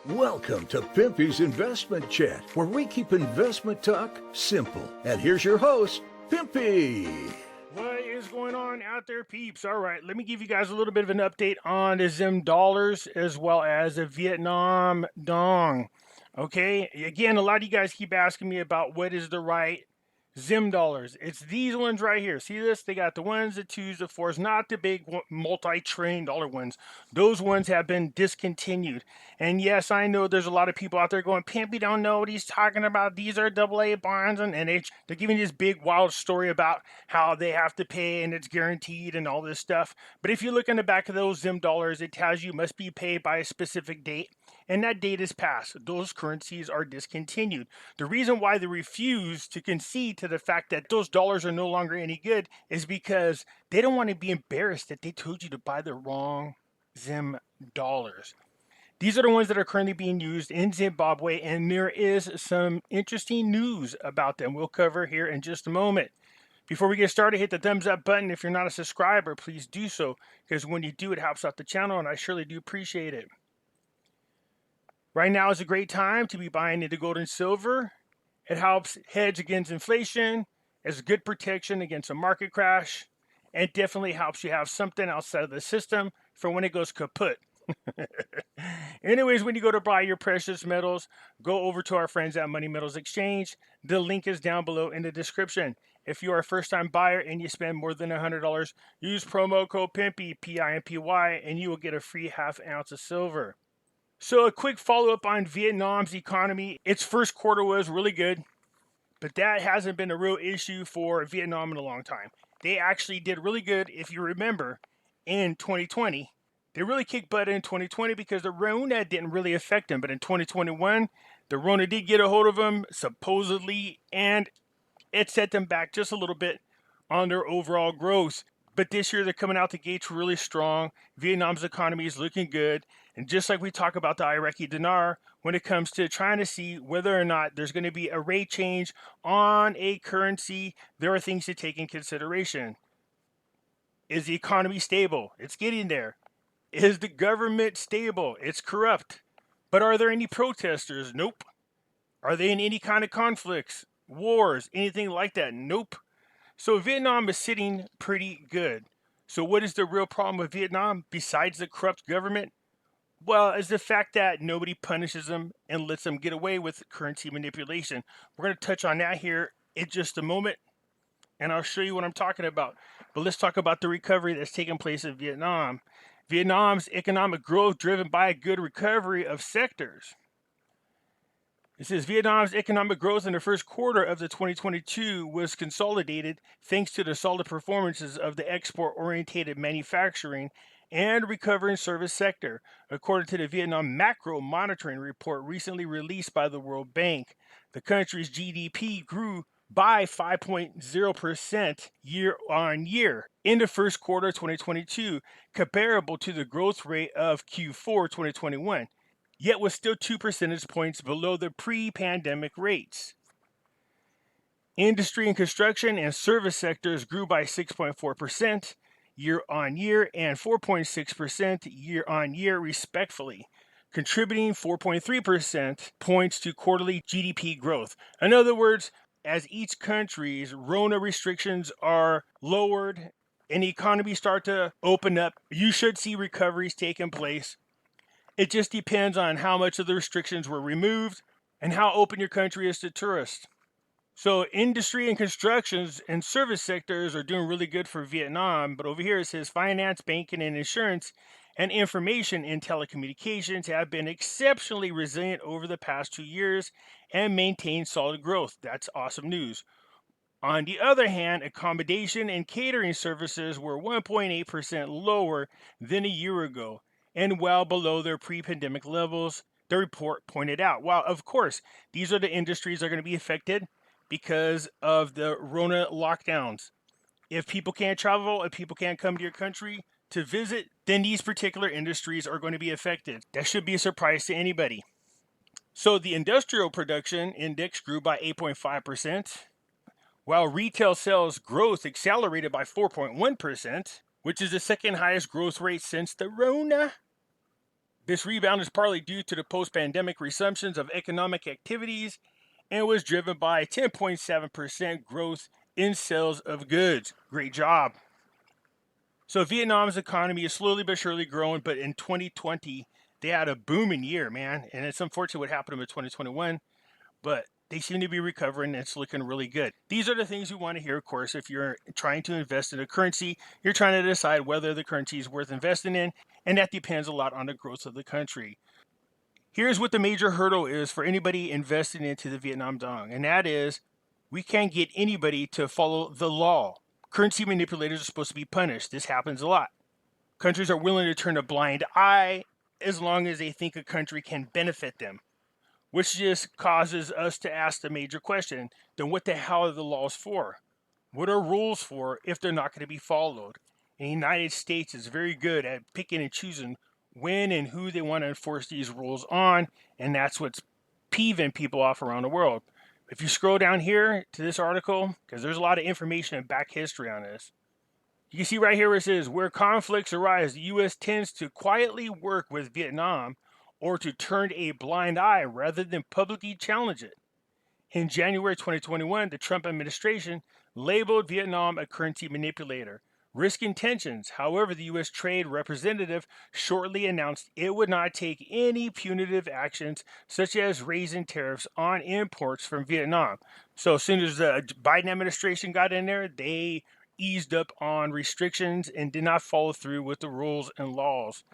Welcome to Pimpy's Investment Chat, where we keep investment talk simple. And here's your host, Pimpy. What is going on out there, peeps? All right, let me give you guys a little bit of an update on the Zim dollars as well as the Vietnam Dong. Okay, again, a lot of you guys keep asking me about what is the right Zim dollars. It's these ones right here. See this? They got the ones, the twos, the fours, not the big multi-trillion dollar ones. Those ones have been discontinued. And yes, I know there's a lot of people out there going, Pimpy don't know what he's talking about. These are AA bonds. And they're giving this big wild story about how they have to pay and it's guaranteed and all this stuff. But if you look in the back of those Zim dollars, it tells you must be paid by a specific date. And that date is passed. Those currencies are discontinued. The reason why they refuse to concede to the fact that those dollars are no longer any good is because they don't want to be embarrassed that they told you to buy the wrong Zim dollars. These are the ones that are currently being used in Zimbabwe, and there is some interesting news about them we'll cover here in just a moment. Before we get started, hit the thumbs up button. If you're not a subscriber, please do so, because when you do, it helps out the channel, and I surely do appreciate it. Right now is a great time to be buying into gold and silver. It helps hedge against inflation, it's good protection against a market crash, and definitely helps you have something outside of the system for when it goes kaput. Anyways, when you go to buy your precious metals, go over to our friends at Money Metals Exchange. The link is down below in the description. If you are a first-time buyer and you spend more than $100, use promo code PIMPY, P-I-M-P-Y, and you will get a free half ounce of silver. So a quick follow-up on Vietnam's economy. Its first quarter was really good, but that hasn't been a real issue for Vietnam in a long time. They actually did really good, if you remember, in 2020. They really kicked butt in 2020 because the RONA didn't really affect them. But in 2021, the RONA did get a hold of them, supposedly, and it set them back just a little bit on their overall growth. But this year, they're coming out the gates really strong. Vietnam's economy is looking good. And just like we talk about the Iraqi dinar, when it comes to trying to see whether or not there's going to be a rate change on a currency, there are things to take in consideration. Is the economy stable? It's getting there. Is the government stable? It's corrupt. But are there any protesters? Nope. Are they in any kind of conflicts, wars, anything like that? Nope. So Vietnam is sitting pretty good. So what is the real problem with Vietnam besides the corrupt government? Well, it's the fact that nobody punishes them and lets them get away with currency manipulation. We're going to touch on that here in just a moment, and I'll show you what I'm talking about. But let's talk about the recovery that's taking place in Vietnam. Vietnam's economic growth driven by a good recovery of sectors. It says Vietnam's economic growth in the first quarter of the 2022 was consolidated thanks to the solid performances of the export-oriented manufacturing and recovering service sector, according to the Vietnam Macro Monitoring Report recently released by the World Bank. The country's GDP grew by 5.0% year on year in the first quarter of 2022, comparable to the growth rate of Q4 2021. Yet was still 2 percentage points below the pre-pandemic rates. Industry and construction and service sectors grew by 6.4% year on year and 4.6% year on year respectively, contributing 4.3% points to quarterly GDP growth. In other words, as each country's RONA restrictions are lowered and the economy start to open up, you should see recoveries taking place. It just depends on how much of the restrictions were removed and how open your country is to tourists. So industry and constructions and service sectors are doing really good for Vietnam. But over here it says finance, banking, and insurance and information and telecommunications have been exceptionally resilient over the past 2 years and maintained solid growth. That's awesome news. On the other hand, accommodation and catering services were 1.8% lower than a year ago, and well below their pre-pandemic levels, the report pointed out. While, of course, these are the industries that are going to be affected because of the RONA lockdowns. If people can't travel, if people can't come to your country to visit, then these particular industries are going to be affected. That should be a surprise to anybody. So the industrial production index grew by 8.5%, while retail sales growth accelerated by 4.1%, which is the second highest growth rate since the RONA. This rebound is partly due to the post-pandemic resumptions of economic activities and was driven by 10.7% growth in sales of goods. Great job. So Vietnam's economy is slowly but surely growing, but in 2020, they had a booming year, man. And it's unfortunate what happened in 2021, but they seem to be recovering and it's looking really good. These are the things you want to hear, of course, if you're trying to invest in a currency. You're trying to decide whether the currency is worth investing in, and that depends a lot on the growth of the country. Here's what the major hurdle is for anybody investing into the Vietnam Dong, and that is we can't get anybody to follow the law. Currency manipulators are supposed to be punished. This happens a lot. Countries are willing to turn a blind eye as long as they think a country can benefit them, which just causes us to ask the major question, then what the hell are the laws for? What are rules for if they're not going to be followed? And the United States is very good at picking and choosing when and who they want to enforce these rules on, and that's what's peeving people off around the world. If you scroll down here to this article, because there's a lot of information and back history on this, you can see right here where it says, where conflicts arise, the U.S. tends to quietly work with Vietnam or to turn a blind eye rather than publicly challenge it. In January 2021, the Trump administration labeled Vietnam a currency manipulator, risking tensions. However, the U.S. Trade Representative shortly announced it would not take any punitive actions, such as raising tariffs on imports from Vietnam. So as soon as the Biden administration got in there, they eased up on restrictions and did not follow through with the rules and laws.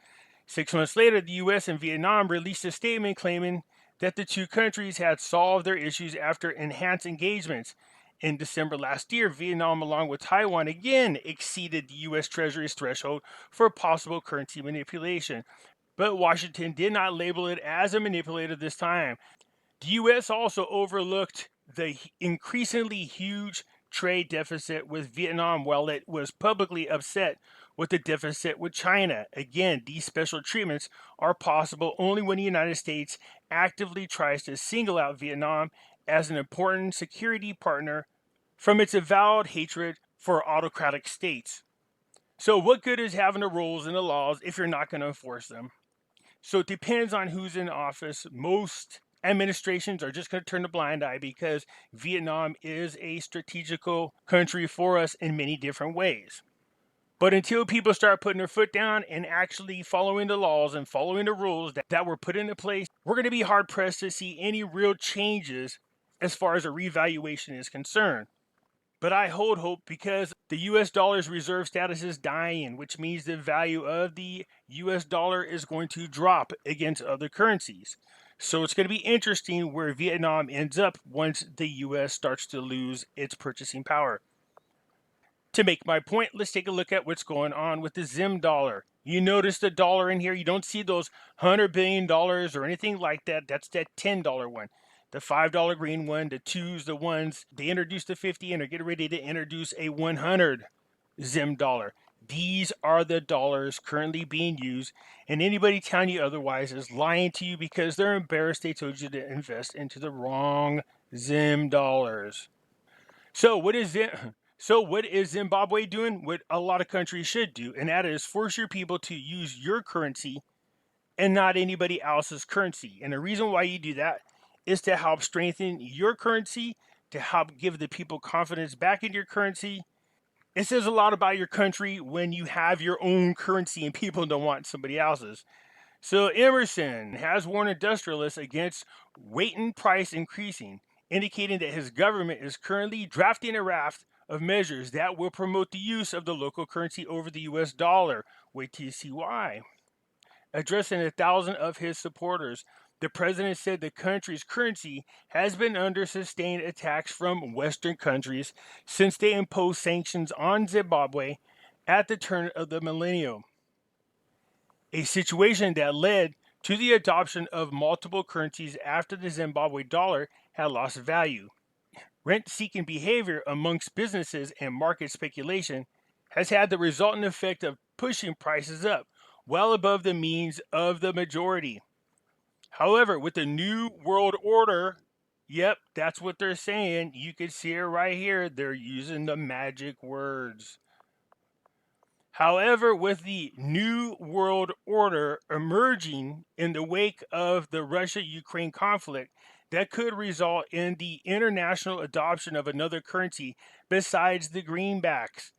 6 months later, the U.S. and Vietnam released a statement claiming that the two countries had solved their issues after enhanced engagements. In December last year, Vietnam, along with Taiwan, again exceeded the U.S. Treasury's threshold for possible currency manipulation. But Washington did not label it as a manipulator this time. The U.S. also overlooked the increasingly huge trade deficit with Vietnam while it was publicly upset with the deficit with China. Again, these special treatments are possible only when the United States actively tries to single out Vietnam as an important security partner from its avowed hatred for autocratic states. So what good is having the rules and the laws if you're not going to enforce them? So it depends on who's in office. Most administrations are just going to turn a blind eye because Vietnam is a strategical country for us in many different ways. But until people start putting their foot down and actually following the laws and following the rules that were put into place, we're going to be hard pressed to see any real changes as far as a revaluation is concerned. But I hold hope because the US dollar's reserve status is dying, which means the value of the US dollar is going to drop against other currencies. So it's going to be interesting where Vietnam ends up once the US starts to lose its purchasing power. To make my point, let's take a look at what's going on with the Zim dollar. You notice the dollar in here. You don't see those $100 billion or anything like that. That's that $10 one. The $5 green one, the twos, the ones. They introduced the 50 and are getting ready to introduce a 100 Zim dollar. These are the dollars currently being used, and anybody telling you otherwise is lying to you because they're embarrassed they told you to invest into the wrong Zim dollars. So what is Zimbabwe doing? What a lot of countries should do, and that is force your people to use your currency and not anybody else's currency. And the reason why you do that is to help strengthen your currency, to help give the people confidence back in your currency. It says a lot about your country when you have your own currency and people don't want somebody else's. So Emerson has warned industrialists against wheat price increasing, indicating that his government is currently drafting a raft of measures that will promote the use of the local currency over the US dollar. Wait till you see why. Addressing 1,000 of his supporters, the president said the country's currency has been under sustained attacks from Western countries since they imposed sanctions on Zimbabwe at the turn of the millennium, a situation that led to the adoption of multiple currencies after the Zimbabwe dollar had lost value. Rent-seeking behavior amongst businesses and market speculation has had the resultant effect of pushing prices up, well above the means of the majority. However, with the new world order, yep, that's what they're saying. You can see it right here. They're using the magic words. However, with the New World Order emerging in the wake of the Russia-Ukraine conflict, that could result in the international adoption of another currency besides the greenbacks.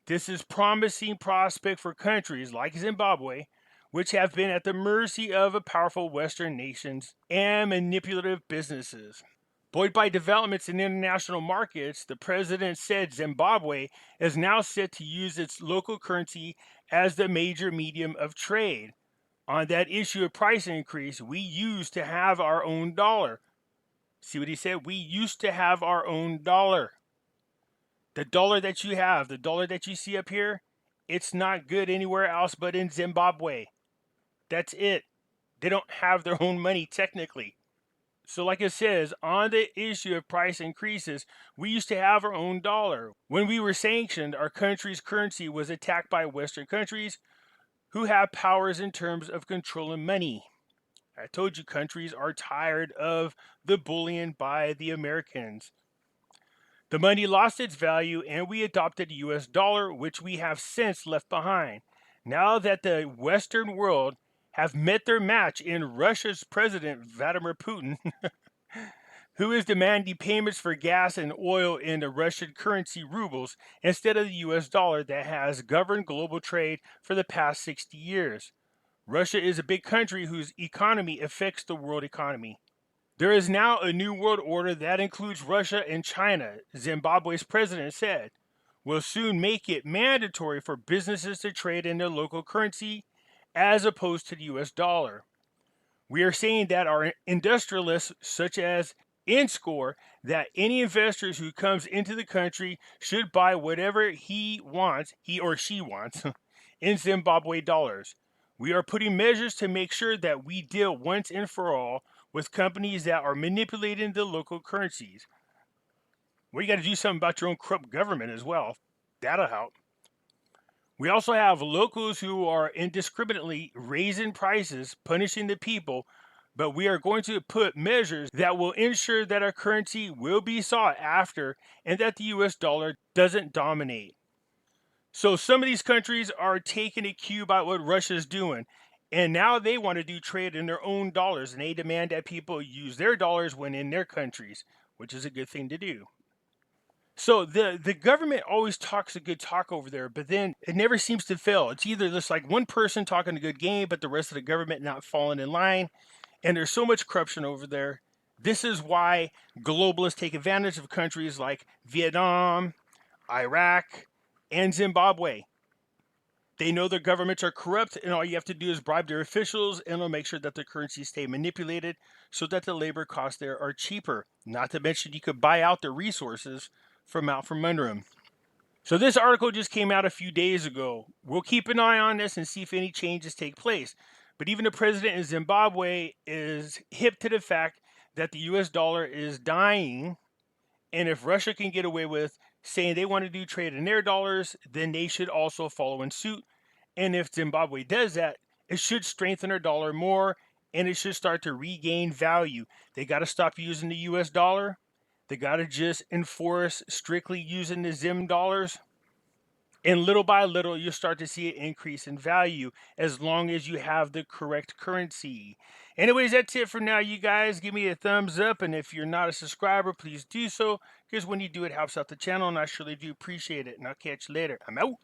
This is promising prospect for countries like Zimbabwe, which have been at the mercy of a powerful Western nations and manipulative businesses. Buoyed by developments in international markets, the president said Zimbabwe is now set to use its local currency as the major medium of trade. On that issue of price increase, we used to have our own dollar. See what he said? We used to have our own dollar. The dollar that you have, the dollar that you see up here, it's not good anywhere else but in Zimbabwe. That's it. They don't have their own money technically. So like it says, on the issue of price increases, we used to have our own dollar. When we were sanctioned, our country's currency was attacked by Western countries who have powers in terms of controlling money. I told you countries are tired of the bullying by the Americans. The money lost its value and we adopted the US dollar, which we have since left behind. Now that the Western world have met their match in Russia's President Vladimir Putin, who is demanding payments for gas and oil in the Russian currency rubles instead of the US dollar that has governed global trade for the past 60 years. Russia is a big country whose economy affects the world economy. There is now a new world order that includes Russia and China, Zimbabwe's president said, will soon make it mandatory for businesses to trade in their local currency as opposed to the US dollar. We are saying that our industrialists, such as InScore, that any investors who comes into the country should buy whatever he or she wants, in Zimbabwe dollars. We are putting measures to make sure that we deal once and for all with companies that are manipulating the local currencies. Well, you got to do something about your own corrupt government as well. That'll help. We also have locals who are indiscriminately raising prices, punishing the people, but we are going to put measures that will ensure that our currency will be sought after and that the US dollar doesn't dominate. So some of these countries are taking a cue by what Russia's doing, and now they want to do trade in their own dollars, and they demand that people use their dollars when in their countries, which is a good thing to do. So the government always talks a good talk over there, but then it never seems to fail. It's either just like one person talking a good game, but the rest of the government not falling in line. And there's so much corruption over there. This is why globalists take advantage of countries like Vietnam, Iraq, and Zimbabwe. They know their governments are corrupt, and all you have to do is bribe their officials, and they'll make sure that their currencies stay manipulated so that the labor costs there are cheaper. Not to mention you could buy out their resources from out from under them. So this article just came out a few days ago. We'll keep an eye on this and see if any changes take place. But even the president in Zimbabwe is hip to the fact that the US dollar is dying. And if Russia can get away with saying they want to do trade in their dollars, then they should also follow in suit. And if Zimbabwe does that, it should strengthen our dollar more and it should start to regain value. They got to stop using the US dollar. They got to just enforce strictly using the Zim dollars. And little by little, you'll start to see an increase in value as long as you have the correct currency. Anyways, that's it for now, you guys. Give me a thumbs up. And if you're not a subscriber, please do so. Because when you do, it helps out the channel. And I surely do appreciate it. And I'll catch you later. I'm out.